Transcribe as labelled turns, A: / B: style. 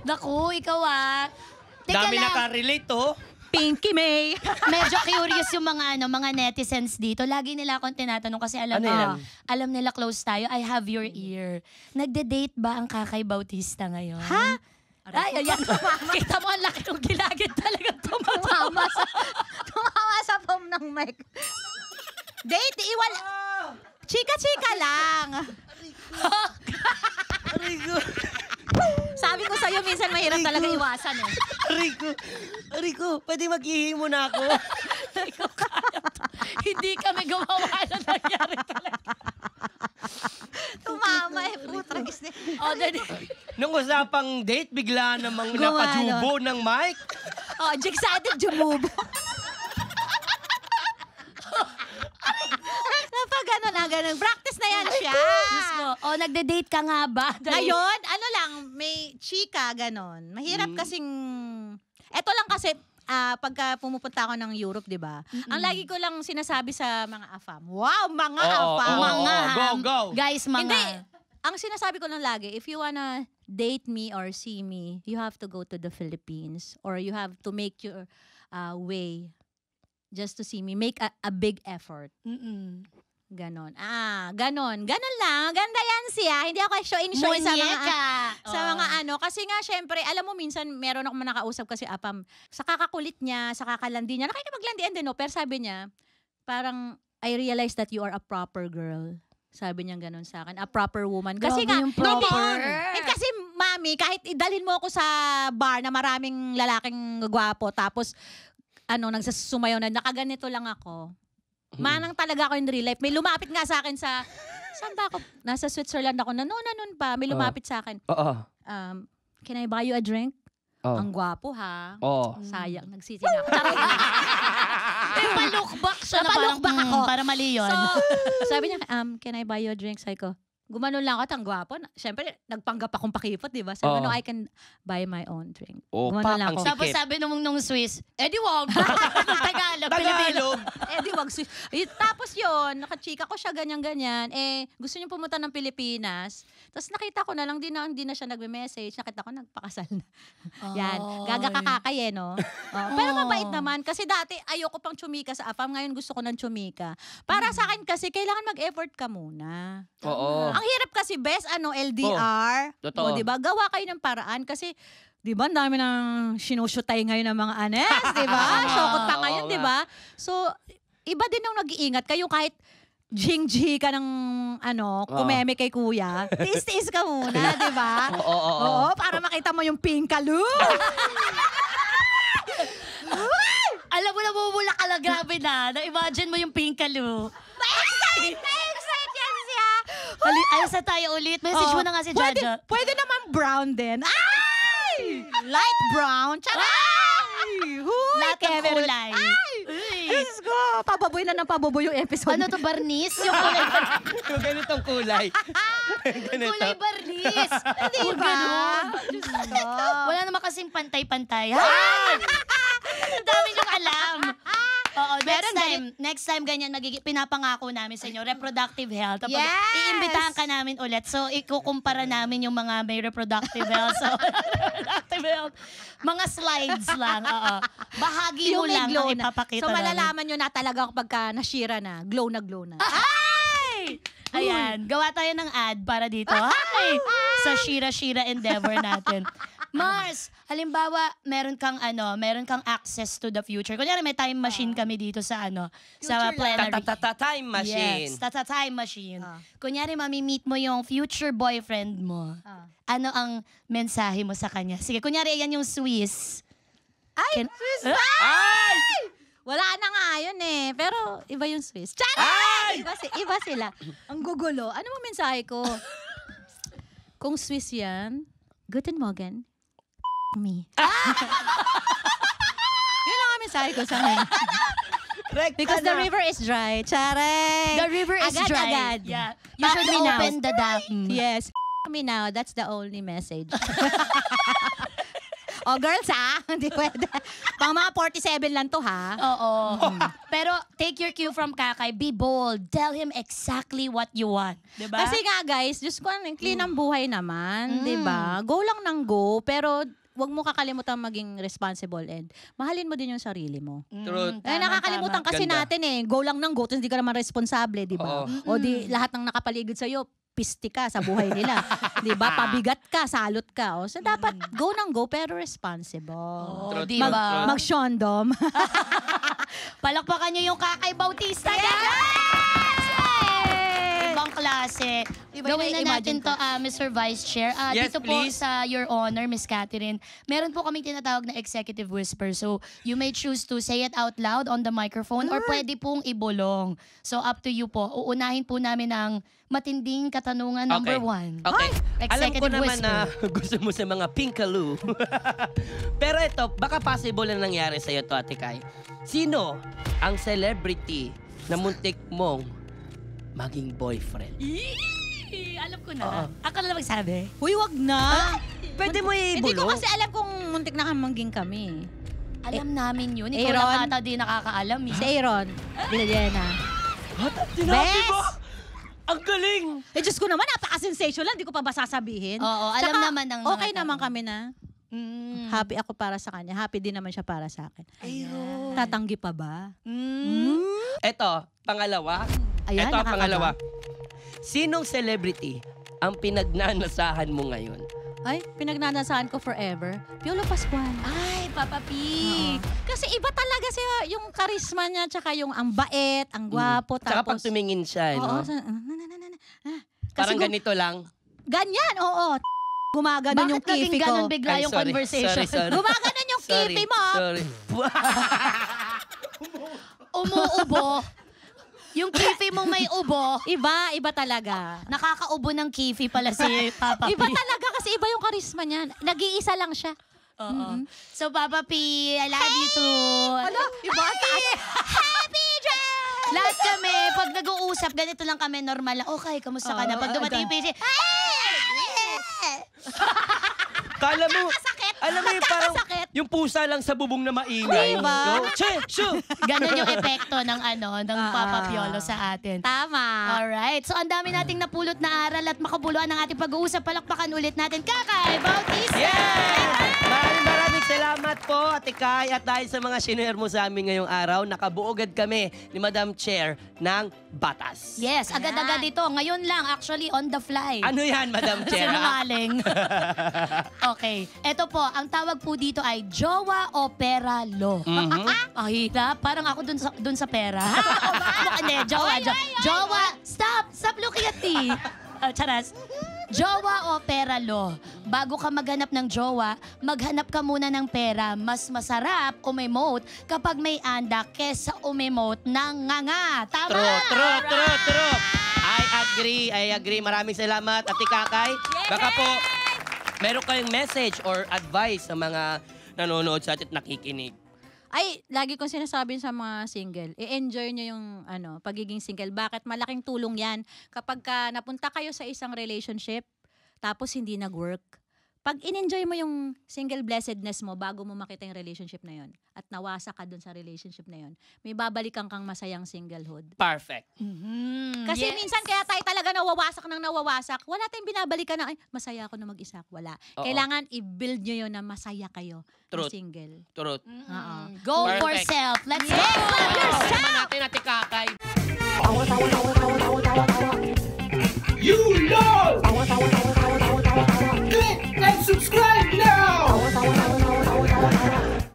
A: Naku, ikaw Teka
B: Dami
A: lang.
B: nakarelate, oh.
C: Pinky May.
A: Medyo curious yung mga netizens dito. Lagi nila akong tinatanong kasi
B: Ano yan?
A: alam nila close tayo. I have your ear. Nagde-date ba ang Kakay Bautista ngayon?
C: Ha?
A: Ay, ayan. Kita mo, ang laki ng gilagid talaga
C: Tumama sa foam ng mic. Date, iwala. Chika-chika lang.
B: Arigo.
C: Sabi ko sa'yo, minsan mahirap talaga iwasan eh.
B: Arigo, pwede maghihimo na ako.
A: Hindi kami gumawa na nangyari talaga.
C: Tumama eh, putragis na.
A: O,
B: Nung usapang date, bigla namang napajubo ng mic.
C: Oh, jigsado, jumubo. Napag practice na yan siya.
A: O, nagde-date ka nga ba?
C: Ngayon, ano lang, may chika, ganon. Mahirap kasing... Eto lang kasi, pagka pumupunta ako ng Europe, di ba? Ang lagi ko lang sinasabi sa mga afam. Wow, mga afam!
A: Mga
B: go.
A: Guys, mga.
C: Hindi. Ang sinasabi ko lang lagi, if you wanna date me or see me, you have to go to the Philippines or you have to make your way just to see me. Make a big effort. Ganon. Ganon. Ganon lang. Ganda yan siya. Hindi ako show-in sa mga ano. Kasi nga, syempre, alam mo, minsan, meron ako nakausap kasi apam. Sa kakakulit niya, sa kakalandi niya, nakikipaglandian din, no? Pero sabi niya, parang, I realize that you are a proper girl. Sabi niya ganon sa akin. A proper woman. Kasi nga,
A: yung proper.
C: kasi, mami, kahit idalhin mo ako sa bar na maraming lalaking gwapo, tapos, nagsasumayaw na, nakaganito lang ako. Manang talaga ako in real life. May lumapit nga sa akin saan ba ako? Nasa Switzerland ako. Noon pa. May lumapit sa akin. Can I buy you a drink? Ang gwapo ha. Sayang. Nagsisi na ako.
A: Palukbak siya na
C: Napalukbak ako.
A: Para mali yun.
C: So, sabi niya, can I buy you a drink? Sabi ko, gumanon lang ako, ang gwapo. Siyempre, nagpanggap akong pakipot, di ba? Sabi ko, no, I can buy my own drink. Gumanon lang ako.
A: Tapos sabi nung Swiss, di wag. Tagalog.
C: Di wag. Tapos yun, nakachika ko siya ganyan-ganyan. Gusto niya pumunta ng Pilipinas. Tapos nakita ko na lang, hindi na siya nagme-message. Nakita ko, nagpakasal na. Yan. Gaga kakakay no? Pero mabait naman. Kasi dati, ayoko pang tsumika sa AFAM. Ngayon gusto ko ng tsumika. Para sa akin kasi, kailangan mag-effort ka muna. Ang hirap kasi, best, LDR.
B: Totoo.
C: Diba? Gawa kayo ng paraan. Kasi, di ba, ang dami ng sinusutay ngayon ng mga anes, di ba? Shokot pa ngayon, di ba? So, iba din ang nag-iingat kayo kahit jing-ji ka ng, kumeme kay kuya. Tiis-tiis ka muna, di ba? Oo, para makita mo yung pinkalu.
A: Alam mo, namumula ka lang, grabe na. Na-imagine mo yung pinkalu.
C: Na-excite yan siya.
A: Ayos na tayo ulit. Message mo na nga si Jaja.
C: Pwede naman brown din. Ay! Light brown. Charay! Huy!
A: Lahat ng kulay.
C: Ay! Diyos ko! Pababoy na ng pababoy yung episode.
A: Ano to, barnis? Yung kulay
B: Yung ganitong kulay.
A: kulay barnis.
C: Di ba? Diyos ko.
A: Wala naman kasing pantay-pantay. Ang dami niyong alam. Oo, next time ganyan, pinapangako namin sa inyo, reproductive health. Tapos, iimbitahan ka namin ulit. So, ikukumpara namin yung mga may reproductive health. So, reproductive health. Mga slides lang. Oo. Bahagi mo lang ang ipapakita
C: So,
A: namin.
C: malalaman nyo na talaga pagka nashira na. Glow na glow na.
A: Ay! Ayan, gawa tayo ng ad para dito. Ay! Sa Shira-Shira endeavor natin. Mars, halimbawa, meron kang access to the future. Kunyari may time machine kami dito sa sa plenary.
B: Time machine.
A: Yes, time machine. Kunyari mami-meet mo yung future boyfriend mo. Ano ang mensahe mo sa kanya? Sige, kunyari yan yung Swiss.
C: Ay! Swiss! Ay! Wala na nga yun eh. Pero iba yung Swiss. Charay! Iba sila. Ang gugulo. Ano mo mensahe ko? Kung Swiss yan, Guten Morgen. Me. Yun lang ang mensahe ko sa akin. Because the river is dry. Charay!
A: The river is dry.
C: Agad.
A: Yeah. You should open the dam.
C: Yes. Me now. That's the only message. O girls ha, hindi pwede. Pang mga 47 lang to ha.
A: Oo. Pero take your cue from Kakay. Be bold. Tell him exactly what you want. Diba?
C: Kasi nga guys, Diyos ko, ang clean ang buhay naman, di ba? Go lang ng go, pero wag mo kakalimutan maging responsible and mahalin mo din yung sarili mo.
B: Truth.
C: Eh, nakakalimutan kasi
B: Ganda.
C: natin go lang ng go, tapos hindi ka naman responsable, di ba? O di lahat ng nakapaligid sa'yo, pisti ka sa buhay nila. Di ba? Pabigat ka, salot ka. O, so dapat go ng go, pero responsible.
A: Oh,
B: Truth,
A: diba?
B: truth.
C: Mag-shondom.
A: Palakpakan niyo yung Kakay Bautista. Ibang klase.
C: Iba
A: Gawin
C: yung
A: na natin
C: imagine
A: to, Mr. Vice Chair.
B: Yes,
A: Dito
B: please.
A: po sa Your Honor, Miss Catherine, meron po kaming tinatawag na executive whisper. So, you may choose to say it out loud on the microphone or pwede pong ibulong. So, up to you po. Uunahin po namin ang matinding katanungan number 1.
B: Okay. Alam ko
A: Executive
B: naman na
A: whisper.
B: gusto mo sa mga pinkaloo. Pero ito, baka possible na nangyari sa'yo to, Ate Kai. Sino ang celebrity na muntik mong maging boyfriend?
A: Alam ko na. Ako na lang magsabi.
C: Uy, wag na.
B: Pwede mo
C: Hindi ko
B: ibulong.
C: kasi alam kung muntik na kamangging kami.
A: Alam namin yun. Ikaw
C: Aaron?
A: lang ata di nakakaalam.
C: Si Aaron, Villena.
B: Sinabi
C: Bes!
B: mo? Ang galing!
C: Eh, Diyos ko naman, napaka-sensational. Hindi ko pa ba sasabihin?
A: Oo, alam
C: Tsaka,
A: naman ng mga
C: okay
A: tao.
C: naman kami na. Happy ako para sa kanya. Happy din naman siya para sa akin. Tatanggi pa ba?
B: Ito, pangalawa.
C: Ayan,
B: Ito ang
C: nakakaba.
B: pangalawa. Sinong celebrity ang pinagnanasahan mo ngayon?
C: Ay, pinagnanasahan ko forever. Piolo Pascual.
A: Ay, Papa P.
C: Kasi iba talaga siya, yung charisma niya, tsaka yung ang bait, ang gwapo,
B: Tsaka pag
C: tapos...
B: tumingin siya,
C: Oo,
B: no?
C: Kasi
B: Parang ganito lang.
C: ganyan, oo. Gumaganon
A: Bakit
C: yung kifi
A: naging
C: ko.
A: ganun bigla
B: Ay,
A: yung
B: sorry.
A: conversation?
B: Sorry.
C: Gumaganon yung kifi mo.
B: Sorry.
A: Umuubo. Yung kifi mong may ubo,
C: Iba talaga.
A: nakakaubo ng kifi pala si Papa P.
C: Iba talaga kasi iba yung charisma niya. Nag-iisa lang siya.
A: Oo. So, Papa P, I love you too.
C: Iba Happy Jen!
A: Lahat kami, pag nag-uusap, ganito lang kami, normal lang. Okay, kamusta ka na? Pag dumating yung PC,
B: Kala mo, alam mo yung parang
C: Nagkakasakit.
B: yung pusa lang sa bubong na maingay.
C: Diba?
B: No? Che, shoo!
A: ganun yung epekto ng ng Papa Piolo sa atin.
C: Tama.
A: Alright, so ang dami nating napulot na aral at makabuluhan ng ating pag-uusap. Palakpakan ulit natin, Kakay Bautista!
B: Yeah! Maraming salamat po, Ate Kai. At dahil sa mga shinare mo sa amin ngayong araw, nakabuogad kami ni Madam Chair ng batas.
A: Yes, agad-agad ito. Ngayon lang, actually, on the fly.
B: Ano yan, Madam Chair? ha?
A: Sinungaling. Okay. Ito po, ang tawag po dito ay Jowa o Pera Law. Ang hirap. Parang ako dun sa pera. Hindi, Jowa. Jowa, stop! Stop looking at me. Charas. Jowa o Pera Law. Bago ka maghanap ng jowa, maghanap ka muna ng pera. Mas masarap umemote kapag may anda kesa umemote ng nganga. Tama?
B: True. I agree. Maraming salamat, Ate Kakay. Baka po, meron kayong message or advice sa mga nanonood sa atin at nakikinig.
C: Ay, lagi kong sinasabi sa mga single, i-enjoy nyo yung pagiging single. Bakit? Malaking tulong yan. Kapag napunta kayo sa isang relationship, tapos hindi nag-work, pag in-enjoy mo yung single blessedness mo bago mo makita yung relationship na yon at nawasa ka dun sa relationship na yon, may babalikan kang masayang singlehood.
B: Perfect.
C: Kasi
A: Yes.
C: minsan kaya tayo talaga nawawasak, wala tayong binabalikan na, ay, masaya ako na mag-isa. Wala.
B: Oo.
C: Kailangan i-build nyo yun na masaya kayo na
B: Truth.
C: single.
B: Truth.
C: Oo.
A: Go for
B: Perfect.
A: self. Let's go!
C: Yes, love yourself!
B: Natin, Ate Kakay.